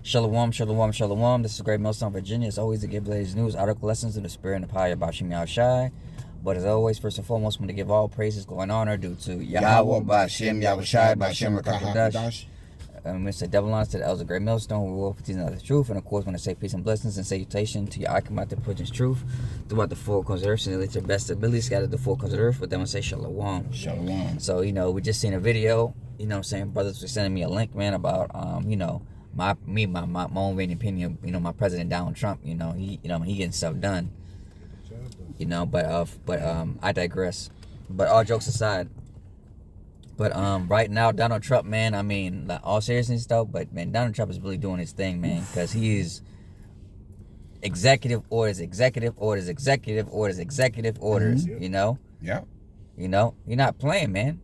Shalom, shalom, shalom. This is Great Millstone, Virginia. It's always to give ladies news, article lessons in the spirit and the power of Bashim Yahushai. But as always, first and foremost, I'm going to give all praises, glory, and honor due to Yahweh, Bashim Yahushai, Bashim Rakahadash. Mr. Devil Lance to the elders of Great Millstone. We will teaching the truth. And of course, want to say peace and blessings and salutation to your Akamat that puts truth throughout the four corners of earth. And let your best ability scatter the four corners of earth. But then we say shalom. Shalom. So, we just seen a video, what I'm saying? Brothers were sending me a link, man, about, my own rating opinion, my president Donald Trump, he getting stuff done, but I digress. But all jokes aside, right now Donald Trump, man, I mean, like, all seriousness though, but man, Donald Trump is really doing his thing, man, because he's executive orders, Yeah. You're not playing, man,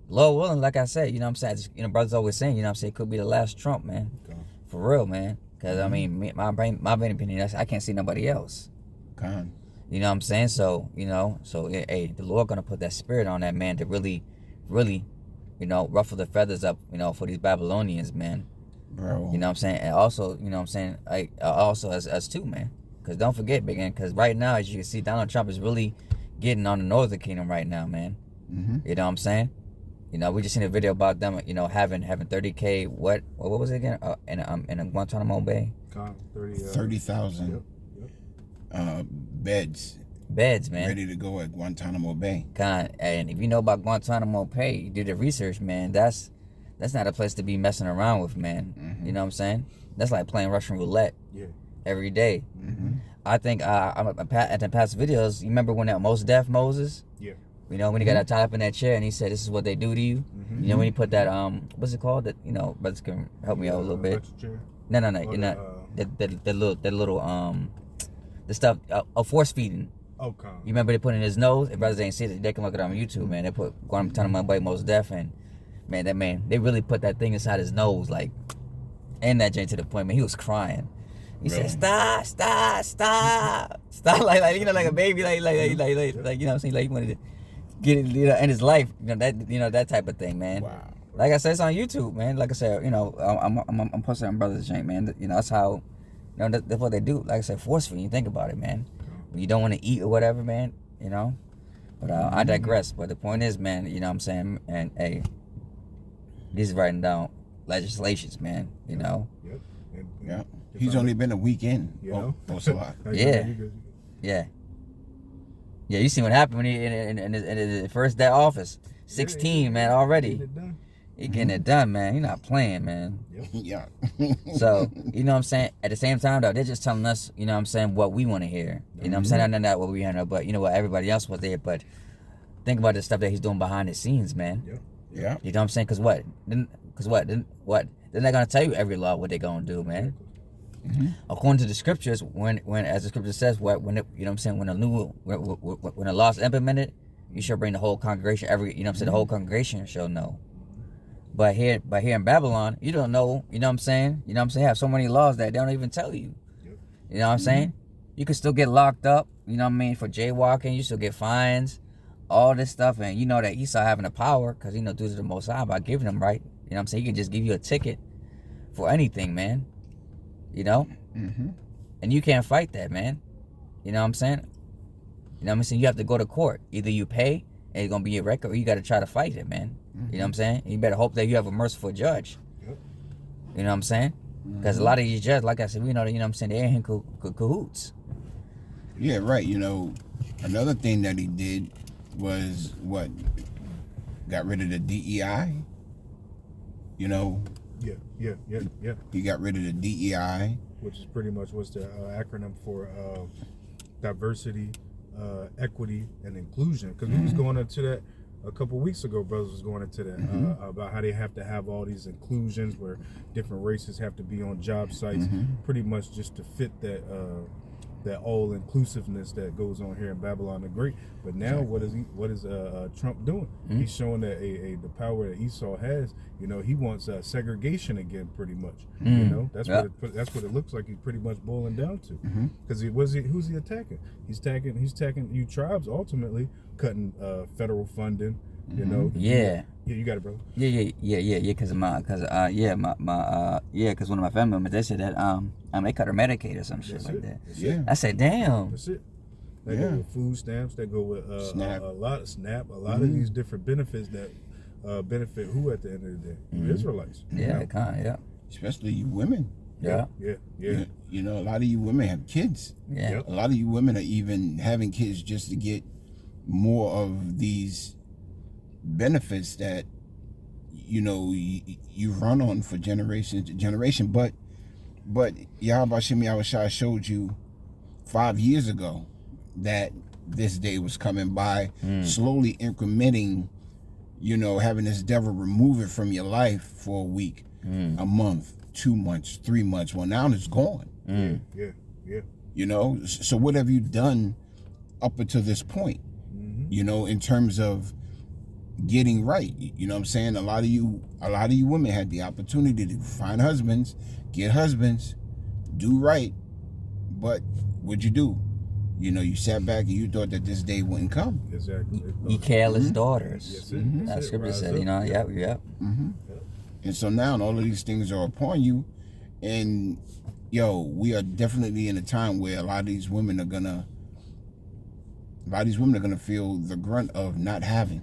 Lord willing, like I said, what I'm saying? Brothers always saying, it could be the last Trump, man. Okay. For real, man. Because, I mean, my main opinion, I can't see nobody else. Okay. You know what I'm saying? So, hey, the Lord going to put that spirit on that man to really, ruffle the feathers up, for these Babylonians, man. Bro. You know what I'm saying? And also, also as too, man. Because don't forget, big man, because right now, as you can see, Donald Trump is really getting on the Northern Kingdom right now, man. Mm-hmm. You know what I'm saying? We just seen a video about them, having 30K, what was it again? In Guantanamo Bay? 30,000 beds. Beds, man. Ready to go at Guantanamo Bay. And if you know about Guantanamo Bay, you do the research, man. That's not a place to be messing around with, man. Mm-hmm. You know what I'm saying? That's like playing Russian roulette. Yeah. Every day. Mm-hmm. I think at the past videos, you remember when that Most Def Moses? Yeah. When he got tied up in that chair and he said, "This is what they do to you." Mm-hmm. When he put that what's it called? That brothers can help me out a little bit. No. The little the stuff force feeding. Okay. You remember they put in his nose? If brothers ain't see it, they can look it up on YouTube, man. They put Guantanamo Bay Most Def, and man, they really put that thing inside his nose, like, and that joint to the point, man, he was crying. He said, "Stop, like like a baby, like you know what I'm saying, like he wanted to get it, in his life, that type of thing, man." Wow. Like I said, it's on YouTube, man. Like I said, I'm posting on brothers' jank, man. That's how, that's what they do. Like I said, force feeding. You think about it, man. When you don't want to eat or whatever, man, But I digress. But the point is, man, you know what I'm saying, and hey, he's writing down legislations, man. Yep. Yeah. He's only been a week in. That's a lot. Yeah. Yeah, you see what happened when he in his first day office. 16, man, already. He getting it done, man. He not playing, man. Yeah. So, you know what I'm saying? At the same time, though, they're just telling us, what we want to hear. You know what I'm saying? Not what we hear, but what everybody else was there. But think about the stuff that he's doing behind the scenes, man. Yeah. You know what I'm saying? Because what? They're not going to tell you every law what they're going to do, man. Mm-hmm. According to the scriptures, when as the scripture says, when a law is implemented, you shall bring the whole congregation. The whole congregation shall know. But here in Babylon, you don't know. You know what I'm saying? Have so many laws that they don't even tell you. You know what I'm saying? You can still get locked up. You know what I mean? For jaywalking, you still get fines, all this stuff, and you know that Esau having the power because due to the Most High by giving them right. You know what I'm saying? He can just give you a ticket for anything, man. Mm-hmm. And you can't fight that, man. You know what I'm saying? You know what I'm saying? You have to go to court. Either you pay and it's gonna be your record, or you got to try to fight it, man. Mm-hmm. You know what I'm saying? You better hope that you have a merciful judge. Yep. You know what I'm saying? Because a lot of these judges, like I said, we know that, you know what I'm saying, they're in cahoots. Yeah, right. Another thing that he did was got rid of the DEI. Yeah. He got rid of the DEI, which is pretty much what's the acronym for diversity, equity, and inclusion. Because we was going into that a couple weeks ago. Brothers was going into that about how they have to have all these inclusions where different races have to be on job sites, pretty much just to fit that all inclusiveness that goes on here in Babylon the Great. But now, what is Trump doing? He's showing that the power that Esau has. He wants segregation again, pretty much. That's what it looks like. He's pretty much boiling down to. Because who's he attacking? He's attacking you tribes, ultimately cutting federal funding, You know. Yeah. Yeah, you got it, bro. Yeah. Cause one of my family members, they said that they cut her Medicaid or some shit That's like it. that. That's Yeah. it. I said, damn. That's it. They Yeah. go with food stamps. They go with SNAP. a lot of SNAP. A lot of these different benefits that benefit who at the end of the day? The Israelites. you Yeah, know? kind of, yeah. Especially you women. Yeah. Yeah. You know, a lot of you women have kids. Yeah. Yep. A lot of you women are even having kids just to get more of these benefits that, you know, you run on for generation to generation. But Yahweh Shem Yahushua showed you 5 years ago that this day was coming by, slowly incrementing, you know, having this devil remove it from your life for a week, a month, 2 months, 3 months. Well, now it's gone. Yeah. You know, so what have you done up until this point? You know, in terms of getting right. You know what I'm saying? A lot of you women had the opportunity to find husbands, get husbands, do right, but what'd you do? You know, you sat back and you thought that this day wouldn't come. Exactly. Ye careless daughters. Yes, it. That That's it. scripture Rise said, up. you know, yep. And so now all of these things are upon you, and we are definitely in a time where a lot of these women are gonna feel the grunt of not having.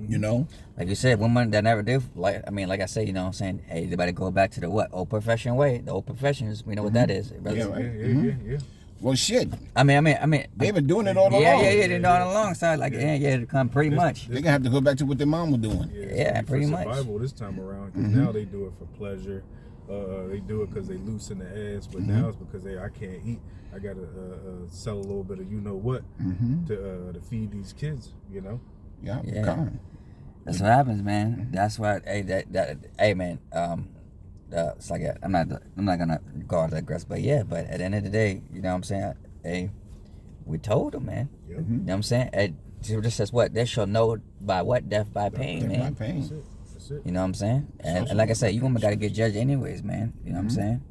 You know, Like you said, women that never do, like I say, you know what I'm saying? Hey, they better go back to the old profession way. The old professions, we know what that is. Brothers. Yeah, right. Yeah. well, shit, I mean, they've been doing it all along. yeah, they're doing it alongside, like, to come pretty much. They're gonna have to go back to what their mom was doing. Yeah, for pretty much. survival this time around, because now they do it for pleasure. They do it because they loosen the ass, but now it's because I can't eat. I gotta sell a little bit of to feed these kids. You know. Yeah. Yeah. That's what happens, man. That's why, hey, man. It's like I'm not gonna go out that aggressive, but at the end of the day, you know what I'm saying? Hey, we told them, man. Yep. You know what I'm saying? Hey, it says what? They shall know by what? Death by pain, Death man. by pain. That's it. You know what I'm saying? And like I said, you women gotta get judged anyways, man. You know what I'm saying?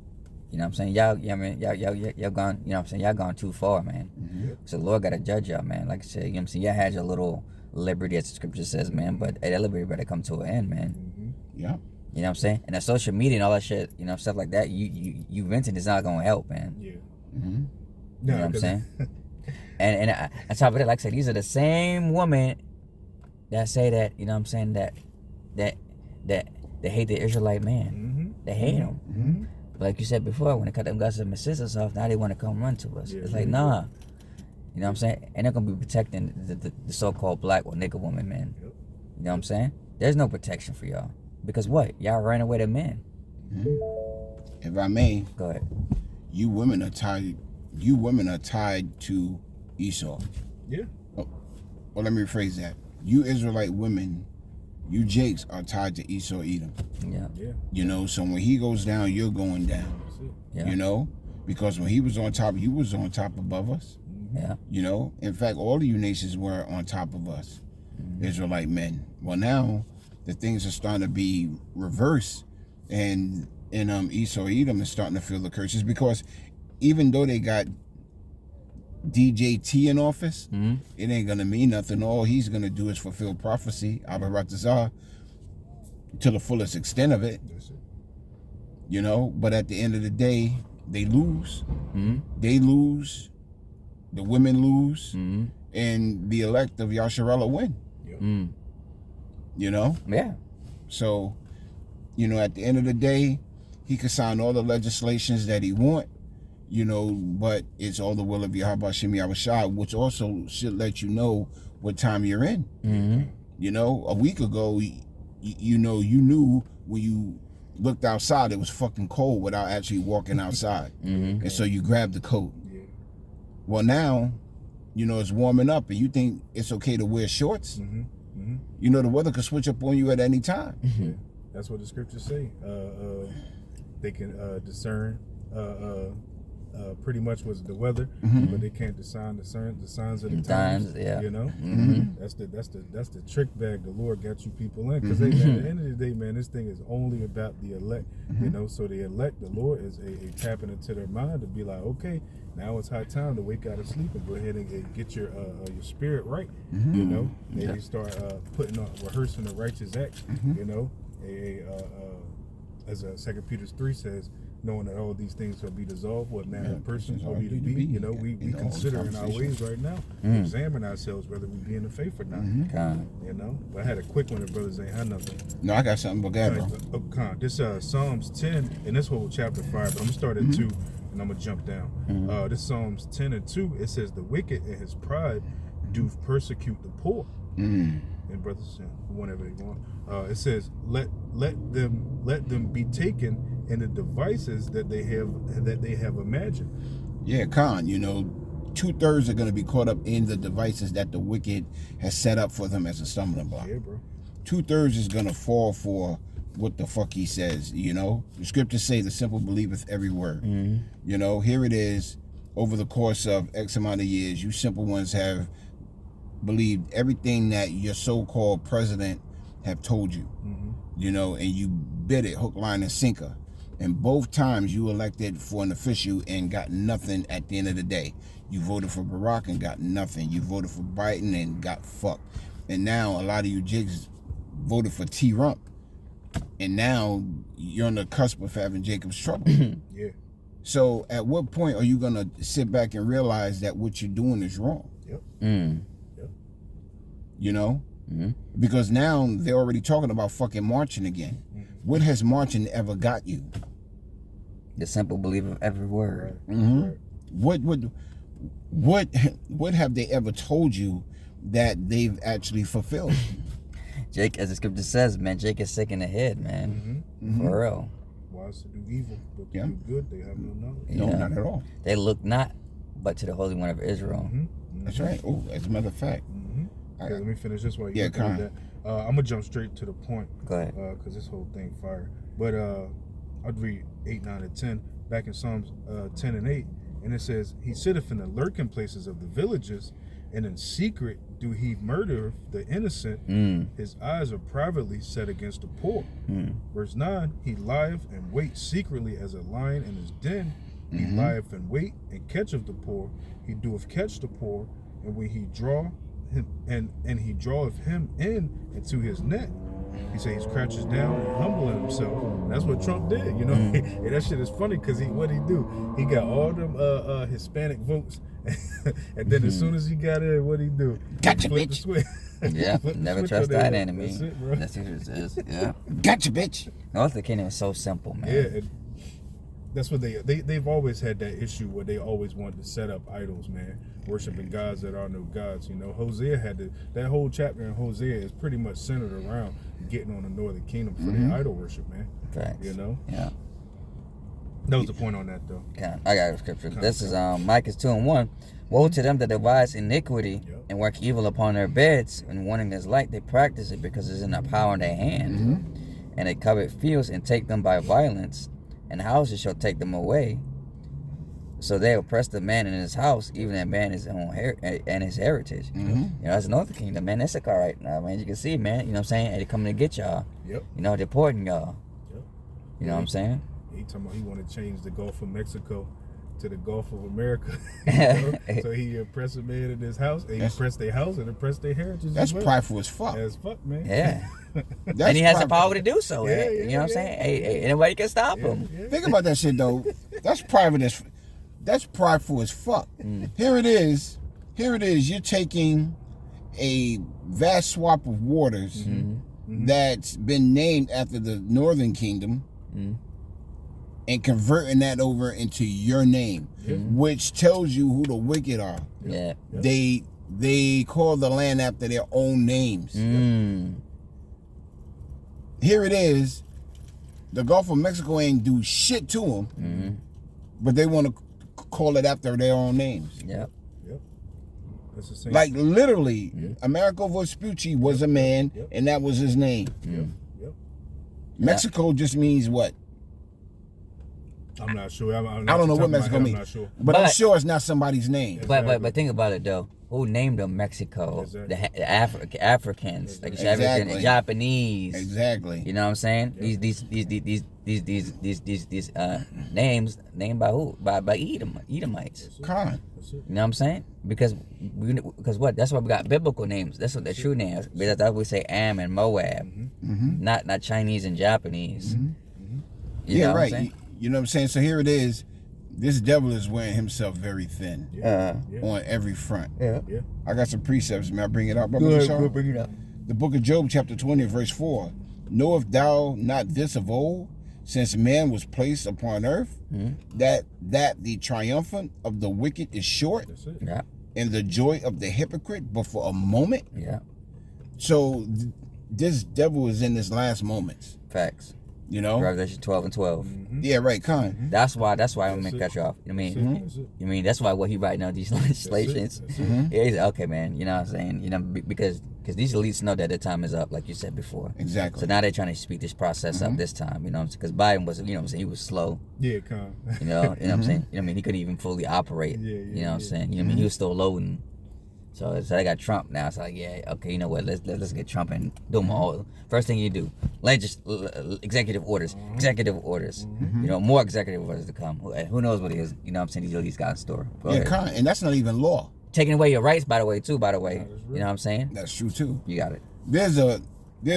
You know what I'm saying? Y'all gone, you know what I'm saying? Y'all gone too far, man. So the Lord gotta judge y'all, man. Like I said, you know what I'm saying? Y'all had your little liberty, as the scripture says, man, but that liberty better come to an end, man. Yeah. You know what I'm saying? And the social media and all that shit, you know, stuff like that, you venting is not gonna help, man. Yeah. You know what I'm saying? and on top of that, like I said, these are the same women that say that, you know what I'm saying, that they hate the Israelite man. They hate him. But like you said before, when they cut them guys and sisters off, now they want to come run to us. It's like, nah. You know what I'm saying? And they're gonna be protecting the so-called black or nigger woman, man. You know what I'm saying? There's no protection for y'all. Because what? Y'all ran away to men. If I may, Go ahead. you women are tied. You women are tied to Esau. Yeah. Well, let me rephrase that. You Israelite women, you Jakes are tied to Esau Edom. Yeah. Yeah. You know, so when he goes down, you're going down. That's it. Yeah. You know, because when he was on top, you was on top above us. Yeah. You know, in fact, all of you nations were on top of us, Israelite men. Well, now the things are starting to be reversed, and Esau Edom is starting to feel the curses, because even though they got DJT in office, it ain't gonna mean nothing. All he's gonna do is fulfill prophecy, Abaratazah, to the fullest extent of it. That's it. You know, but at the end of the day, they lose. They lose. The women lose, and the elect of Yasharella win. You know? Yeah. So, you know, at the end of the day, he could sign all the legislations that he want, you know, but it's all the will of Yahweh Shem Yahushua, which also should let you know what time you're in. You know, a week ago, you know, you knew when you looked outside, it was fucking cold without actually walking outside. And so you grabbed the coat. Well, now, you know, it's warming up and you think it's okay to wear shorts. You know, the weather could switch up on you at any time. That's what the scriptures say. They can discern pretty much was the weather, but they can't discern the signs of the Times, times. yeah. You know, that's the trick bag the Lord got you people in. Because at the end of the day, man, this thing is only about the elect. You know, so the elect, the Lord is a tapping into their mind to be like, okay, now it's high time to wake out of sleep and go ahead and get your spirit right. You know, maybe start rehearsing the righteous acts. You know, as 2 Peter 3 says, knowing that all these things shall be dissolved, what manner of persons are we to be? You know, we consider in our ways right now, examine ourselves whether we be in the faith or not. You know, but I had a quick one. The brothers ain't had nothing. No, I got something but that, bro. This Psalms 10 and this whole chapter 5, but I'm gonna start at 2 and I'm gonna jump down. This Psalms 10 and 2, it says, the wicked in his pride do persecute the poor. And brothers, whenever they want. It says, let them be taken in the devices that they have imagined. Yeah, Khan, you know, 2/3 are going to be caught up in the devices that the wicked has set up for them as a stumbling block. Yeah, bro. 2/3 is going to fall for what the fuck he says, you know. The scriptures say the simple believeth every word. You know, here it is, over the course of X amount of years, you simple ones have believed everything that your so-called president have told you. You know, and you bid it hook, line, and sinker. And both times you elected for an official and got nothing at the end of the day. You voted for Barack and got nothing. You voted for Biden and got fucked. And now a lot of you jigs voted for T-Rump. And now you're on the cusp of having Jacob's trouble. Yeah. So at what point are you going to sit back and realize that what you're doing is wrong? You know? Because now they're already talking about fucking marching again. What has marching ever got you? The simple belief of every word. What have they ever told you that they've actually fulfilled? Jake, as the scripture says, man, Jake is sick in the head, man. For real. Wise to do evil, but to do good, they have no knowledge. No, not at all. They look not but to the Holy One of Israel. That's right. Oh, as a matter of fact. Okay, let me finish this while you Yeah, do that. I'm gonna jump straight to the point. Go ahead. Because this whole thing fire. But I'd read 8, 9, and 10 back in Psalms 10 and 8, and it says, "He sitteth in the lurking places of the villages, and in secret do he murder the innocent. His eyes are privately set against the poor." Verse 9, "He lieth and waits secretly as a lion in his den. He lieth and wait and catcheth the poor. He doeth catch the poor, and when he draw him and he draweth him into his net." He says he crouches down and humbling himself. And that's what Trump did, you know. And that shit is funny because what he do? He got all them Hispanic votes, and then as soon as he got in, what he do? Gotcha, Flip the bitch. switch. Yeah, never trust that enemy. That's it, bro. That's what it says. Yeah. Gotcha, bitch. North of the Kingdom is so simple, man. Yeah, and that's what they've always had that issue where they always wanted to set up idols, man, worshiping gods that are no gods. You know, Hosea had that whole chapter in Hosea is pretty much centered around getting on the northern kingdom for their idol worship, man. Facts. You know. Yeah. That was the point on that, though. Okay, I got a scripture. This is Micah 2:1. Woe to them that devise iniquity and work evil upon their beds, and wanting this light, they practice it because it's in the power in their hand. And they covet fields and take them by violence, and houses shall take them away. So they oppress the man in his house, even that man his own and his heritage. You know, that's the Northern Kingdom, man. That's a car right now, man. You can see, man. You know what I'm saying? Hey, they coming to get y'all. You know, deporting y'all. You know what I'm saying? He talking about he want to change the Gulf of Mexico to the Gulf of America. You know? So he oppressed a man in his house, and he oppressed their house and oppressed their heritage. That's prideful as fuck. As fuck, man. Yeah. And he has the power to do so. Yeah, you know what I'm saying? Hey, anybody can stop him. Think about that shit though. That's prideful as fuck. Here it is. You're taking a vast swath of waters that's been named after the Northern Kingdom and converting that over into your name, which tells you who the wicked are. They call the land after their own names. Here it is. The Gulf of Mexico ain't do shit to them, but they want to call it after their own names. That's the same. Like literally, Amerigo Vespucci was a man, and that was his name. Mexico just means what? I'm not sure. I don't know what Mexico I'm means. not sure. But I'm But- sure it's not somebody's name. But think about it though. Who named them Mexico? Exactly. The Africans, like you said, Exactly. African, Japanese. Exactly. You know what I'm saying? Yeah. These names named by who? By Edomites. Khan. That's it. You know what I'm saying? Because what? That's why we got biblical names. That's what the true names. Because that's why we say Am and Moab, Mm-hmm. not Chinese and Japanese. You Yeah, know what I'm right. saying? You know what I'm saying? So here it is. This devil is wearing himself very thin Yeah. on every front. Yeah. Yeah. I got some precepts. May I bring it up? Brother Michelle? bring it up. The book of Job, chapter 20, verse 4. Knowest thou not this of old, since man was placed upon earth, that the triumphant of the wicked is short, That's it. Yeah. and the joy of the hypocrite but for a moment? Yeah. So this devil is in his last moments, Facts. you know? Revelation 12 and 12. Yeah, right, Khan. That's why I'm gonna That's cut you off. You know what I That's mean? it. That's it. You mean that's why what he writing out these legislations? That's it. Yeah, he's like, okay, man. You know what I'm saying? You know, because these elites know that their time is up, like you said before. Exactly. So now they're trying to speed this process up this time. You know what I'm saying? Because Biden was, you know what I'm saying, he was slow. Yeah, come. You know what I'm saying? You know what I mean? He couldn't even fully operate. Yeah, You know what I'm yeah. saying? You know what I mean? He was still loading. So they got Trump now. It's like, yeah, okay, you know what? Let's get Trump and do them all. First thing you do, executive orders, executive orders. You know, more executive orders to come. Who knows what it is? You know what I'm saying? These elites got in store. Go Yeah, ahead. Khan. And that's not even law. Taking away your rights, by the way. You know that's what I'm saying? That's true, too. You got it. There's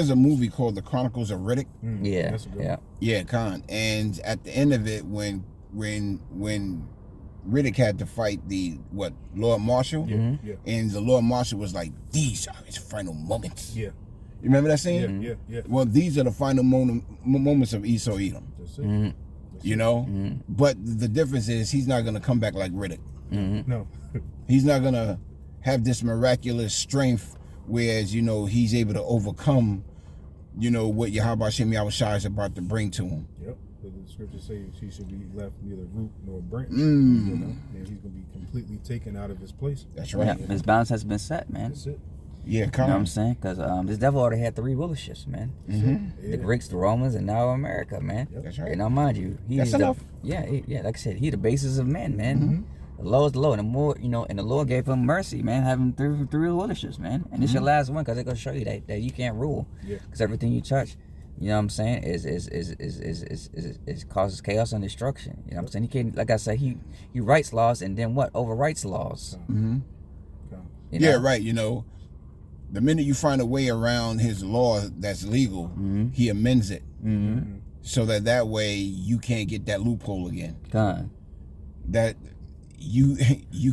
a movie called The Chronicles of Riddick. Yeah, That's a good yeah. one. Yeah, Khan. And at the end of it, when Riddick had to fight the Lord Marshall, Yeah. and the Lord Marshall was like, "These are his final moments." Yeah. You remember that Yeah. scene? Yeah. Well, these are the final moments of Esau Edom. That's it. Mm-hmm. You know, but the difference is he's not gonna come back like Riddick. No. He's not gonna have this miraculous strength, whereas he's able to overcome, what Yahweh Hashem Yahushua is about to bring to him. Yep. But the scriptures say he should be left neither root nor branch. Mm. You know, and he's gonna be completely taken out of his place. That's Yeah, right. his balance has been set, man. That's it. Yeah, You know what I'm Khan. saying? Because this devil already had 3 rulerships, man. Mm-hmm. The Greeks, the Romans, and now America, man. Yep. That's right. And now, mind you, That's he's enough. like I said, he the basis of men, man. Mm-hmm. The low is the low, and the more, and the Lord gave him mercy, man, having 3 rulerships, man. And it's your last one, because it's gonna show you that you can't rule, Yeah. because everything you touch, you know what I'm saying, is causes chaos and destruction. You know what I'm saying? He can't, like I said, he writes laws and then what? Overwrites laws. Mm-hmm. Come. You Yeah, know? right. The minute you find a way around his law that's legal, he amends it so that way you can't get that loophole again. Con. That you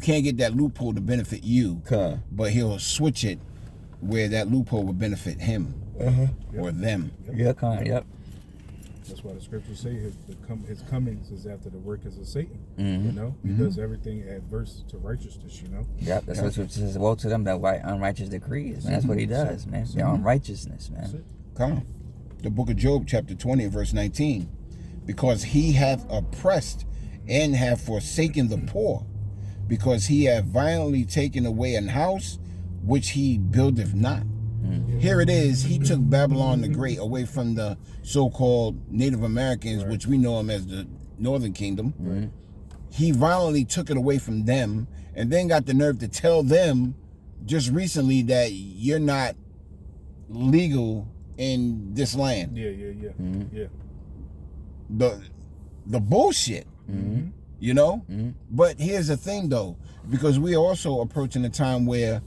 can't get that loophole to benefit you, but he'll switch it where that loophole will benefit him or them. Yeah, con. Yep. That's why the scriptures say his comings is after the workers of Satan. Mhm. You know, he does everything adverse to righteousness. You know. Yep, that's what it says. Woe to them that write unrighteous decrees, man. That's what he does, man. Their unrighteousness, That's man. it. Come on. The book of Job, chapter 20, verse 19. Because he hath oppressed and hath forsaken the poor, because he hath violently taken away an house which he buildeth not. Here it is. He took Babylon the Great away from the so-called Native Americans, which we know them as the Northern Kingdom. He violently took it away from them, and then got the nerve to tell them just recently that you're not legal in this land. Yeah. The bullshit, But here's the thing, though, because we are also approaching a time where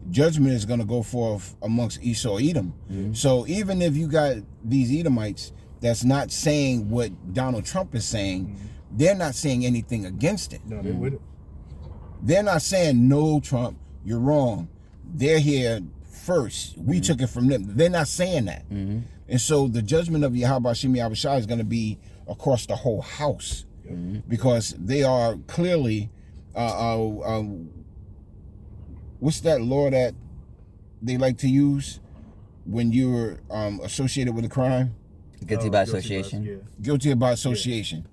judgment is going to go forth amongst Esau Edom. So even if you got these Edomites that's not saying what Donald Trump is saying, they're not saying anything against it. No, they with it. They're not saying, no, Trump, you're wrong. They're here first. We took it from them. They're not saying that. And so the judgment of Yahweh Hashem Yahushua is going to be across the whole house, because they are clearly, what's that law that they like to use when you're associated with a crime? Guilty by association. Yeah. Guilty by association.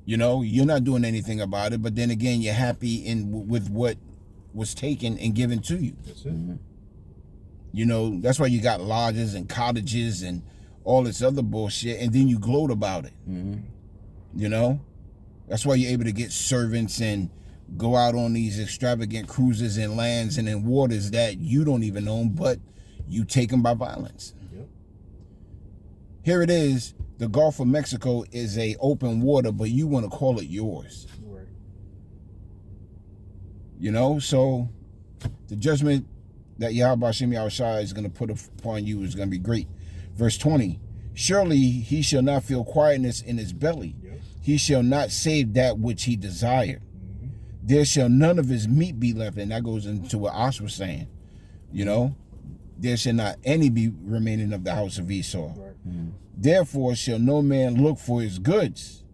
You're not doing anything about it, but then again, you're happy with what was taken and given to you. That's it. That's why you got lodges and cottages and all this other bullshit, and then you gloat about it. You know? That's why you're able to get servants and go out on these extravagant cruises in lands and in waters that you don't even own, but you take them by violence. Yep. Here it is. The Gulf of Mexico is a open water, but you want to call it yours. Right. You know? So the judgment that Yahweh Hashem Yahushua is going to put upon you is going to be great. Verse 20. Surely he shall not feel quietness in his belly. Yep. He shall not save that which he desired. Mm-hmm. There shall none of his meat be left. And that goes into what Ash was saying. You know? There shall not any be remaining of the house of Esau. Right. Therefore shall no man look for his goods.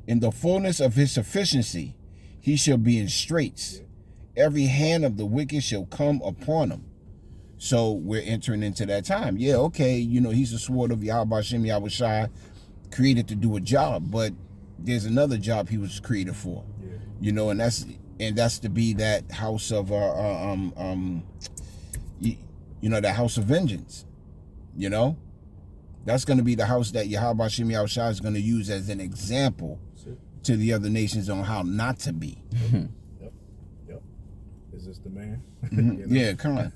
In the fullness of his sufficiency, he shall be in straits. Every hand of the wicked shall come upon him. So we're entering into that time. Yeah, okay, you know, he's the sword of Yahweh Hashem Yahushua, created to do a job, but there's another job he was created for. Yeah. You know, and that's to be that house of you know, the house of vengeance. You know? That's going to be the house that Yahweh Hashem Yahushua is going to use as an example to the other nations on how not to be. Yep. Is this the man? You know? Yeah, come on.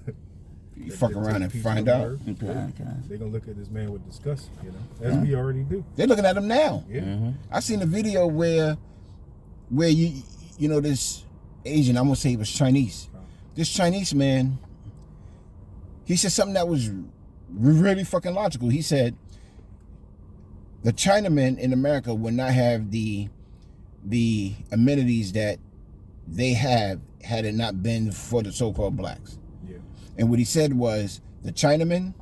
You That- fuck that around took and peace find from out. earth. Okay. They're going to look at this man with disgust, you know, as we already do. They're looking at him now. Yeah. I seen a video where you know, this Asian, I'm gonna say he was Chinese. This Chinese man, he said something that was really fucking logical. He said the Chinamen in America would not have the amenities that they have had it not been for the so-called blacks. Yeah. And what he said was the Chinamen,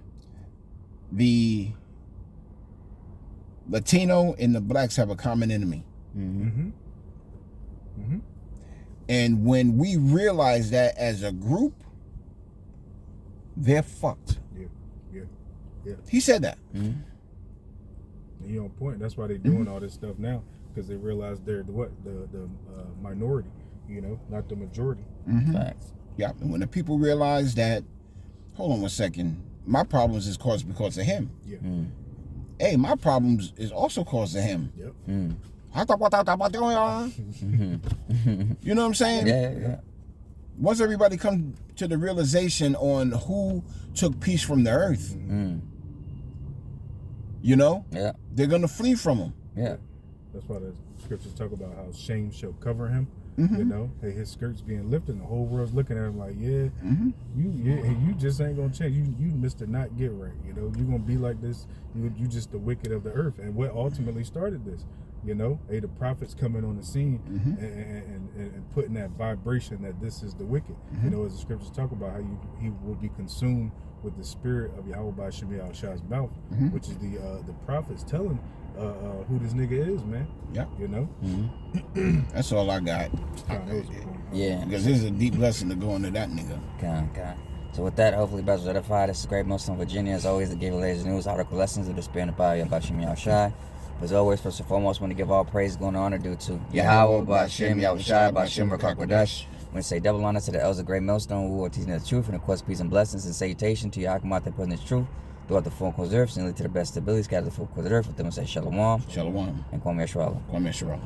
the Latino, and the blacks have a common enemy. Mm-hmm. Mm-hmm. And when we realize that as a group, they're fucked. Yeah. He said that. And he on point. That's why they're doing all this stuff now, because they realize they're the minority, you know, not the majority. Facts. Yeah. And when the people realize that, hold on one second, my problems is caused because of him. Yeah. Hey, my problems is also caused of him. Yep. You know what I'm saying? Yeah. Once everybody come to the realization on who took peace from the earth, you know, Yeah. they're gonna flee from him. Yeah. That's why the scriptures talk about how shame shall cover him. You know, hey, his skirts being lifted, and the whole world's looking at him like, you just ain't gonna change. You Mr. Not Get Right. You know, you gonna be like this. You just the wicked of the earth. And what ultimately started this? You know, hey, the prophets coming on the scene and putting that vibration that this is the wicked. You know, as the scriptures talk about how he will be consumed with the spirit of Yahweh Shem Yahushua's mouth, which is the prophets telling who this nigga is, man. Yeah. You know? That's all I got. That was a point. Yeah. Because this is a deep lesson to go into that nigga. Okay. So with that, hopefully brothers are edified. This is Great Muslim Virginia. As always, the Gave Latest News, article lessons of the Spirit and the Power of Bashim Yahushai. As always, first and foremost, want to give all praise, glory, and honor due to Yahweh, Bashim Yahushai, Bashim Rakakwadash. We want to say double honor to the elders of Great Millstone who are teaching the truth, and of course, peace and blessings and salutation to Yahakamah that putting the truth throughout the four corners of the earth, and to the best abilities, scattered the four corners of the earth. With them, we say Shalom. Shalom. And Kwame Yashwala. Kwame Shalom.